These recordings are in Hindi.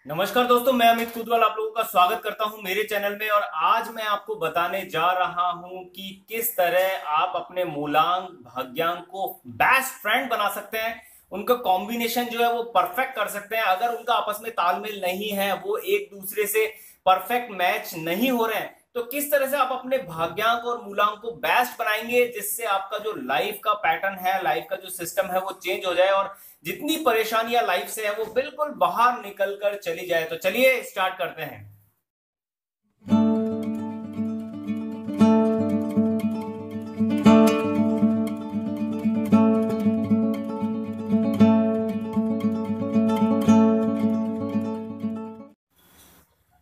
नमस्कार दोस्तों, मैं अमित कुदवाल आप लोगों का स्वागत करता हूं मेरे चैनल में। और आज मैं आपको बताने जा रहा हूं कि किस तरह आप अपने मूलांक भाग्यांक को बेस्ट फ्रेंड बना सकते हैं। उनका कॉम्बिनेशन जो है वो परफेक्ट कर सकते हैं। अगर उनका आपस में तालमेल नहीं है, वो एक दूसरे से परफेक्ट मैच नहीं हो रहे हैं, तो किस तरह से आप अपने भाग्यांक और मूलांक को बेस्ट बनाएंगे, जिससे आपका जो लाइफ का पैटर्न है, लाइफ का जो सिस्टम है, वो चेंज हो जाए और जितनी परेशानियां लाइफ से है वो बिल्कुल बाहर निकल कर चली जाए। तो चलिए स्टार्ट करते हैं।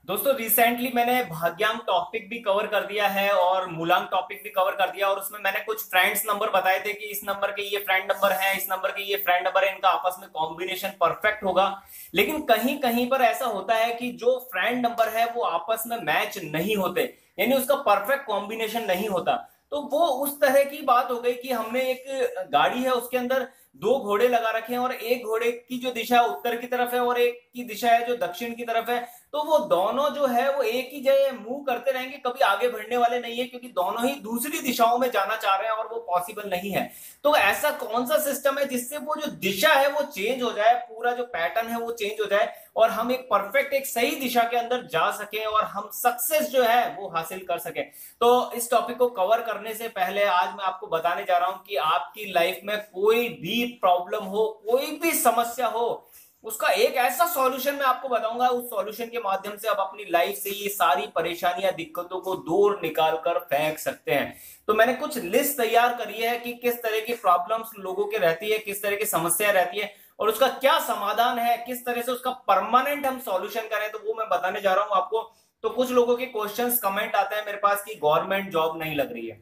दोस्तों, रिसेंटली मैंने भाग्यांक टॉपिक भी कवर कर दिया है और मूलांक टॉपिक भी कवर कर दिया, और उसमें मैंने कुछ फ्रेंड्स नंबर बताए थे कि इस नंबर के ये फ्रेंड नंबर है, इस नंबर के ये फ्रेंड नंबर है, इनका आपस में कॉम्बिनेशन परफेक्ट होगा। लेकिन कहीं कहीं पर ऐसा होता है कि जो फ्रेंड नंबर है वो आपस में मैच नहीं होते, यानी उसका परफेक्ट कॉम्बिनेशन नहीं होता। तो वो उस तरह की बात हो गई कि हमने एक गाड़ी है, उसके अंदर दो घोड़े लगा रखे हैं, और एक घोड़े की जो दिशा है उत्तर की तरफ है और एक की दिशा है जो दक्षिण की तरफ है। तो वो दोनों जो है वो एक ही जगह मूव करते रहेंगे, कभी आगे बढ़ने वाले नहीं है, क्योंकि दोनों ही दूसरी दिशाओं में जाना चाह रहे हैं और वो पॉसिबल नहीं है। तो ऐसा कौन सा सिस्टम है जिससे वो जो दिशा है वो चेंज हो जाए, पूरा जो पैटर्न है वो चेंज हो जाए, और हम एक परफेक्ट एक सही दिशा के अंदर जा सके और हम सक्सेस जो है वो हासिल कर सके। तो इस टॉपिक को कवर करने से पहले आज मैं आपको बताने जा रहा हूं कि आपकी लाइफ में कोई भी प्रॉब्लम हो, कोई भी समस्या हो, उसका एक ऐसा सॉल्यूशन मैं आपको बताऊंगा। उस सॉल्यूशन के माध्यम से आप अपनी लाइफ से ये सारी परेशानियां, दिक्कतों को दूर निकाल कर फेंक सकते हैं। तो मैंने कुछ लिस्ट तैयार करी है कि किस तरह की प्रॉब्लम्स लोगों के रहती है, किस तरह की समस्या रहती है और उसका क्या समाधान है, किस तरह से उसका परमानेंट हम सॉल्यूशन करें, तो वो मैं बताने जा रहा हूं आपको। तो कुछ लोगों के क्वेश्चंस कमेंट आते हैं मेरे पास कि गवर्नमेंट जॉब नहीं लग रही है।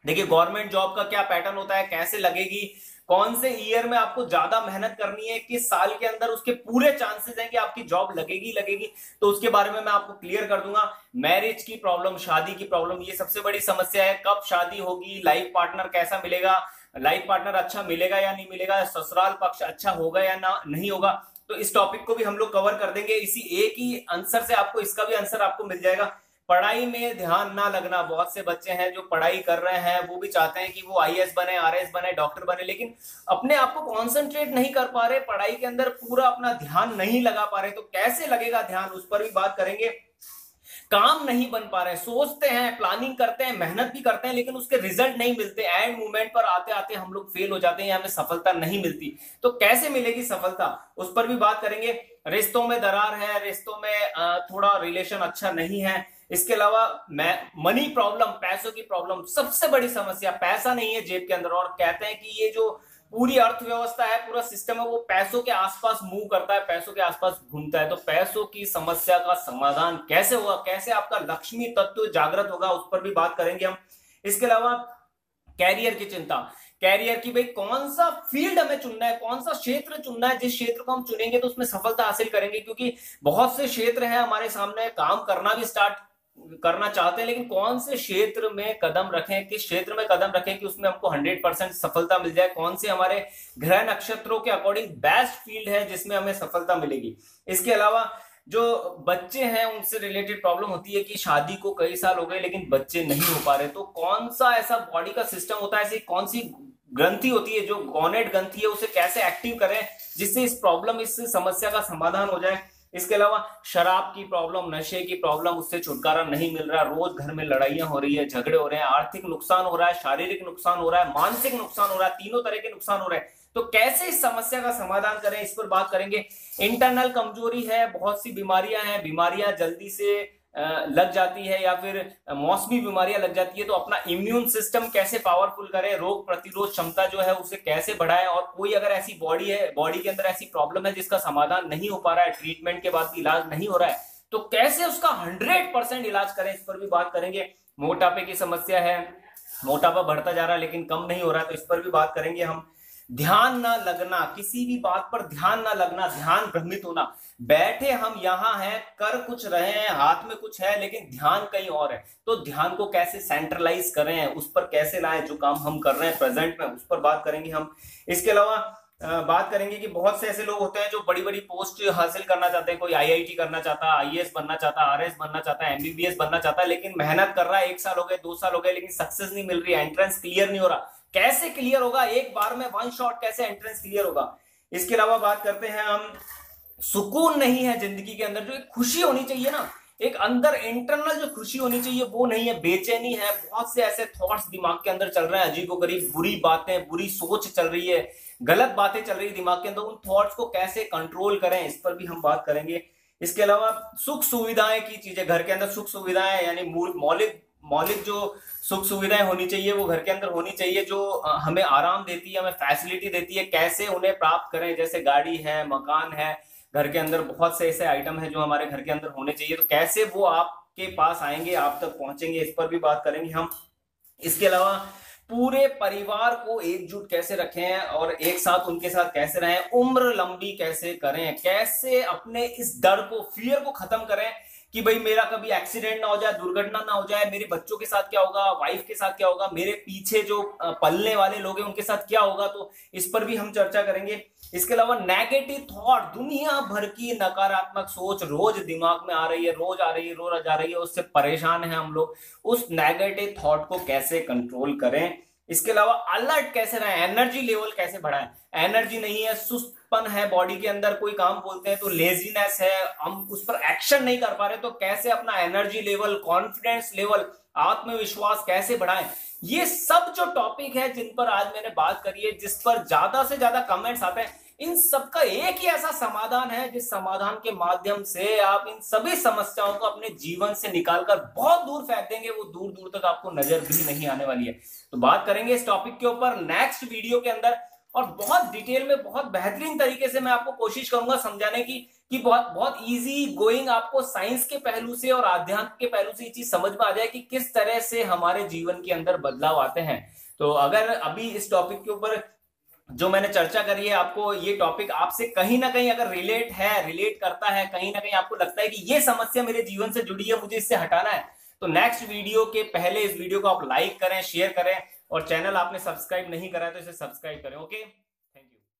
देखिए, गवर्नमेंट जॉब का क्या पैटर्न होता है, कैसे लगेगी, कौन से ईयर में आपको ज्यादा मेहनत करनी है, किस साल के अंदर उसके पूरे चांसेस हैं कि आपकी जॉब लगेगी लगेगी, तो उसके बारे में मैं आपको क्लियर कर दूंगा। मैरिज की प्रॉब्लम, शादी की प्रॉब्लम, ये सबसे बड़ी समस्या है। कब शादी होगी, लाइफ पार्टनर कैसा मिलेगा, लाइफ पार्टनर अच्छा मिलेगा या नहीं मिलेगा, ससुराल पक्ष अच्छा होगा या ना नहीं होगा, तो इस टॉपिक को भी हम लोग कवर कर देंगे। इसी एक ही आंसर से आपको इसका भी आंसर आपको मिल जाएगा। पढ़ाई में ध्यान ना लगना, बहुत से बच्चे हैं जो पढ़ाई कर रहे हैं, वो भी चाहते हैं कि वो आईएएस बने, आरएएस बने, डॉक्टर बने, लेकिन अपने आप को कॉन्सेंट्रेट नहीं कर पा रहे, पढ़ाई के अंदर पूरा अपना ध्यान नहीं लगा पा रहे। तो कैसे लगेगा ध्यान, उस पर भी बात करेंगे। काम नहीं बन पा रहे, सोचते हैं, प्लानिंग करते हैं, मेहनत भी करते हैं, लेकिन उसके रिजल्ट नहीं मिलते, एंड मूवमेंट पर आते आते हम लोग फेल हो जाते हैं या हमें सफलता नहीं मिलती। तो कैसे मिलेगी सफलता, उस पर भी बात करेंगे। रिश्तों में दरार है, रिश्तों में थोड़ा रिलेशन अच्छा नहीं है। इसके अलावा मनी प्रॉब्लम, पैसों की प्रॉब्लम, सबसे बड़ी समस्या पैसा नहीं है जेब के अंदर, और कहते हैं कि ये जो पूरी अर्थव्यवस्था है, पूरा सिस्टम है, वो पैसों के आसपास मूव करता है, पैसों के आसपास घूमता है। तो पैसों की समस्या का समाधान कैसे होगा, कैसे आपका लक्ष्मी तत्व जागृत होगा, उस पर भी बात करेंगे हम। इसके अलावा कैरियर की चिंता, कैरियर की, भाई कौन सा फील्ड हमें चुनना है, कौन सा क्षेत्र चुनना है, जिस क्षेत्र को हम चुनेंगे तो उसमें सफलता हासिल करेंगे, क्योंकि बहुत से क्षेत्र हैं हमारे सामने, काम करना भी स्टार्ट करना चाहते हैं, लेकिन कौन से क्षेत्र में कदम रखें, किस क्षेत्र में कदम रखें कि उसमें हमको 100% सफलता मिल जाए, कौन से हमारे ग्रह नक्षत्रों के अकॉर्डिंग बेस्ट फील्ड है जिसमें हमें सफलता मिलेगी। इसके अलावा जो बच्चे हैं उनसे रिलेटेड प्रॉब्लम होती है कि शादी को कई साल हो गए लेकिन बच्चे नहीं हो पा रहे, तो कौन सा ऐसा बॉडी का सिस्टम होता है, ऐसी कौन सी ग्रंथि होती है जो गोनेट ग्रंथि है, उसे कैसे एक्टिव करें जिससे इस प्रॉब्लम, इस समस्या का समाधान हो जाए। इसके अलावा शराब की प्रॉब्लम, नशे की प्रॉब्लम, उससे छुटकारा नहीं मिल रहा, रोज घर में लड़ाइयां हो रही है, झगड़े हो रहे हैं, आर्थिक नुकसान हो रहा है, शारीरिक नुकसान हो रहा है, मानसिक नुकसान हो रहा है, तीनों तरह के नुकसान हो रहे हैं। तो कैसे इस समस्या का समाधान करें, इस पर बात करेंगे। इंटरनल कमजोरी है, बहुत सी बीमारियां हैं, बीमारियां जल्दी से लग जाती है या फिर मौसमी बीमारियां लग जाती है, तो अपना इम्यून सिस्टम कैसे पावरफुल करें, रोग प्रतिरोध क्षमता जो है उसे कैसे बढ़ाएं, और कोई अगर ऐसी बॉडी है, बॉडी के अंदर ऐसी प्रॉब्लम है जिसका समाधान नहीं हो पा रहा है, ट्रीटमेंट के बाद भी इलाज नहीं हो रहा है, तो कैसे उसका 100% इलाज करें, इस पर भी बात करेंगे। मोटापे की समस्या है, मोटापा बढ़ता जा रहा है लेकिन कम नहीं हो रहा है, तो इस पर भी बात करेंगे हम। ध्यान ना लगना, किसी भी बात पर ध्यान ना लगना, ध्यान भ्रमित होना, बैठे हम यहां हैं, कर कुछ रहे हैं, हाथ में कुछ है लेकिन ध्यान कहीं और है, तो ध्यान को कैसे सेंट्रलाइज करें, उस पर कैसे लाएं, जो काम हम कर रहे हैं प्रेजेंट में, उस पर बात करेंगे हम। इसके अलावा बात करेंगे कि बहुत से ऐसे लोग होते हैं जो बड़ी बड़ी पोस्ट हासिल करना चाहते हैं। कोई आईआईटी करना चाहता है, आईएएस बनना चाहता है, आरएस बनना चाहता है, एमबीबीएस बनना चाहता है, लेकिन मेहनत कर रहा है, 1 साल हो गए, 2 साल हो गए, लेकिन सक्सेस नहीं मिल रही है, एंट्रेंस क्लियर नहीं हो रहा। कैसे क्लियर होगा एक बार में, वन शॉट कैसे एंट्रेंस क्लियर होगा? इसके अलावा बात करते हैं हम, सुकून नहीं है जिंदगी के अंदर, जो एक खुशी होनी चाहिए ना, एक अंदर इंटरनल जो खुशी होनी चाहिए वो नहीं है, बेचैनी है। बहुत से ऐसे थॉट्स दिमाग के अंदर चल रहे हैं, अजीबोगरीब बुरी बातें, बुरी सोच चल रही है, गलत बातें चल रही है दिमाग के अंदर। उन थॉट्स को कैसे कंट्रोल करें, इस पर भी हम बात करेंगे। इसके अलावा सुख सुविधाएं की चीजें, घर के अंदर सुख सुविधाएं यानी मौलिक मौलिक जो सुख सुविधाएं होनी चाहिए वो घर के अंदर होनी चाहिए, जो हमें आराम देती है, हमें फैसिलिटी देती है, कैसे उन्हें प्राप्त करें। जैसे गाड़ी है, मकान है, घर के अंदर बहुत से ऐसे आइटम है जो हमारे घर के अंदर होने चाहिए, तो कैसे वो आपके पास आएंगे, आप तक पहुंचेंगे, इस पर भी बात करेंगे हम। इसके अलावा पूरे परिवार को एकजुट कैसे रखें और एक साथ उनके साथ कैसे रहें, उम्र लंबी कैसे करें, कैसे अपने इस डर को, फियर को खत्म करें कि भाई मेरा कभी एक्सीडेंट ना हो जाए, दुर्घटना ना हो जाए, मेरे बच्चों के साथ क्या होगा, वाइफ के साथ क्या होगा, मेरे पीछे जो पलने वाले लोग हैं उनके साथ क्या होगा। तो इस पर भी हम चर्चा करेंगे। इसके अलावा नेगेटिव थॉट, दुनिया भर की नकारात्मक सोच रोज दिमाग में आ रही है, रोज आ रही है, रोज आ रही है, उससे परेशान है हम लोग। उस नेगेटिव थॉट को कैसे कंट्रोल करें। इसके अलावा अलर्ट कैसे रहें, एनर्जी लेवल कैसे बढ़ाएं। एनर्जी नहीं है, सुस्तपन है बॉडी के अंदर, कोई काम बोलते हैं तो लेजीनेस है, हम उस पर एक्शन नहीं कर पा रहे, तो कैसे अपना एनर्जी लेवल, कॉन्फिडेंस लेवल, आत्मविश्वास कैसे बढ़ाएं। ये सब जो टॉपिक है जिन पर आज मैंने बात करी है, जिस पर ज्यादा से ज्यादा कमेंट्स आते हैं, इन सबका एक ही ऐसा समाधान है जिस समाधान के माध्यम से आप इन सभी समस्याओं को अपने जीवन से निकालकर बहुत दूर फेंक देंगे, वो दूर दूर तक आपको नजर भी नहीं आने वाली है। तो बात करेंगे इस टॉपिक के ऊपर नेक्स्ट वीडियो के अंदर, और बहुत डिटेल में, बहुत बेहतरीन तरीके से मैं आपको कोशिश करूंगा समझाने की, कि बहुत बहुत इजी गोइंग आपको साइंस के पहलू से और आध्यात्म के पहलू से ये चीज समझ में आ जाए कि किस तरह से हमारे जीवन के अंदर बदलाव आते हैं। तो अगर अभी इस टॉपिक के ऊपर जो मैंने चर्चा करी है, आपको ये टॉपिक आपसे कहीं ना कहीं अगर रिलेट करता है, कहीं ना कहीं आपको लगता है कि ये समस्या मेरे जीवन से जुड़ी है, मुझे इससे हटाना है, तो नेक्स्ट वीडियो के पहले इस वीडियो को आप लाइक करें, शेयर करें, और चैनल आपने सब्सक्राइब नहीं करा है तो इसे सब्सक्राइब करें। ओके।